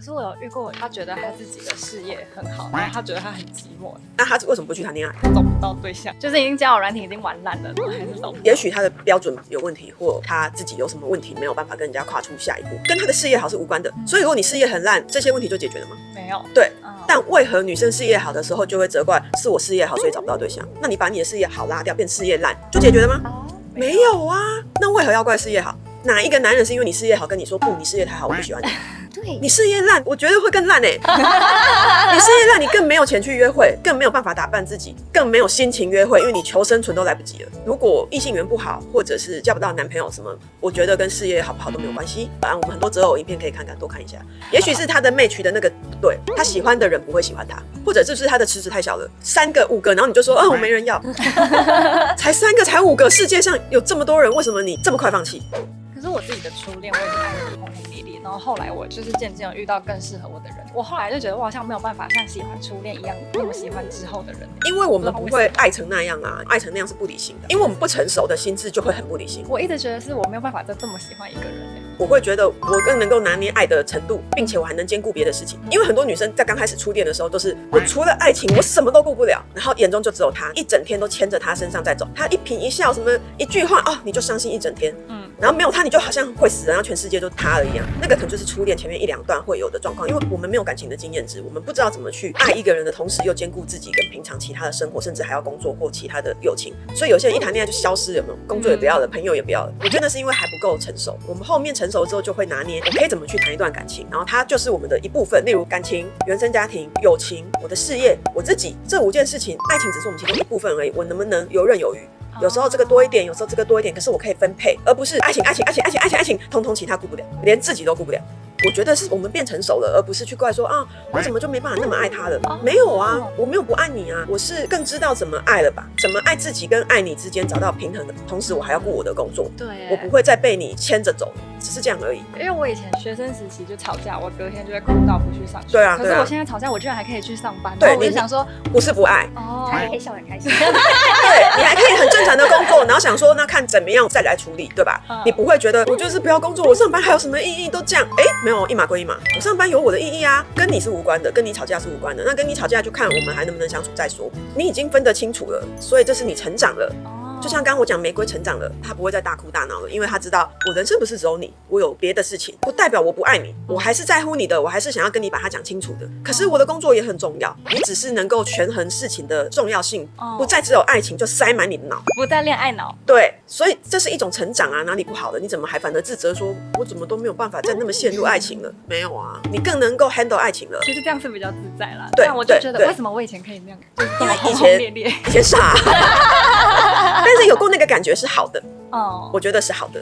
是我有遇过，他觉得他自己的事业很好，然后他觉得他很寂寞，那他为什么不去谈恋爱？他找不到对象，就是已经交友软体已经玩烂了，然后还是找不到。也许他的标准有问题，或他自己有什么问题，没有办法跟人家跨出下一步，跟他的事业好是无关的。所以如果你事业很烂，这些问题就解决了吗？没有。对。但为何女生事业好的时候就会责怪是我事业好所以找不到对象？那你把你的事业好拉掉，变事业烂，就解决了吗？没有啊。那为何要怪事业好？哪一个男人是因为你事业好跟你说不，你事业太好，我不喜欢你？对，你事业烂，我觉得会更烂你事业烂，你更没有钱去约会，更没有办法打扮自己，更没有心情约会，因为你求生存都来不及了。如果异性缘不好，或者是交不到男朋友什么，我觉得跟事业好不好都没有关系。反正我们很多择偶影片可以看看，多看一下。也许是他的 match 的那个不对，他喜欢的人不会喜欢他，或者就是他的池子太小了，3个5个，然后你就说我没人要，才3个才5个，世界上有这么多人，为什么你这么快放弃？可是我自己的初恋，我也是爱得轰轰烈烈，然后后来我就是渐渐遇到更适合我的人，我后来就觉得我好像没有办法像喜欢初恋一样那么喜欢之后的人，因为我们不会爱成那样啊，爱成那样是不理性的，因为我们不成熟的心智就会很不理性。我一直觉得是我没有办法再这么喜欢一个人我会觉得我更能够拿捏爱的程度，并且我还能兼顾别的事情。因为很多女生在刚开始初恋的时候都是我除了爱情我什么都顾不了，然后眼中就只有他，一整天都牵着他身上在走，他一颦一笑什么一句话你就伤心一整天。然后没有他你就好像会死，然后全世界都塌了一样。那个可能就是初恋前面1-2段会有的状况，因为我们没有感情的经验值，我们不知道怎么去爱一个人的同时又兼顾自己跟平常其他的生活，甚至还要工作或其他的友情。所以有些人一谈恋爱就消失了，有没有？工作也不要了，朋友也不要了。我觉得那是因为还不够成熟。我们后面成熟之后就会拿捏我可以怎么去谈一段感情，然后它就是我们的一部分，例如感情、原生家庭、友情、我的事业、我自己，这5件事情，爱情只是我们其中一部分而已。我能不能游刃有余？有时候这个多一点，有时候这个多一点，可是我可以分配，而不是爱情，通通其他顾不了，连自己都顾不了。我觉得是我们变成熟了，而不是去怪说我怎么就没办法那么爱他了？没有啊，我没有不爱你啊，我是更知道怎么爱了吧？怎么爱自己跟爱你之间找到平衡的同时，我还要顾我的工作。对，我不会再被你牵着走，只是这样而已。因为我以前学生时期就吵架，我隔天就会哭到不去上学。对啊，可是我现在吵架，我居然还可以去上班。对，我就想说，不是不爱，还可以笑得很开心。对，你还可以很正常的工作，然后想说那看怎么样再来处理，对吧？你不会觉得我就是不要工作，我上班还有什么意义？都这样，没有，一码归一码。我上班有我的意义啊，跟你是无关的，跟你吵架是无关的。那跟你吵架就看我们还能不能相处再说。你已经分得清楚了，所以这是你成长了。就像刚刚我讲，玫瑰成长了，她不会再大哭大闹了，因为她知道我人生不是只有你，我有别的事情，不代表我不爱你，我还是在乎你的，我还是想要跟你把它讲清楚的。可是我的工作也很重要，你只是能够权衡事情的重要性，不再只有爱情就塞满你的脑，不再恋爱脑。对，所以这是一种成长啊，哪里不好了？你怎么还反而自责说，我怎么都没有办法再那么陷入爱情了？没有啊，你更能够 handle 爱情了。其实这样是比较自在啦。对，但我就觉得为什么我以前可以那样，就是这么轰轰烈烈，以前傻，但是有过那个感觉是好的，我觉得是好的。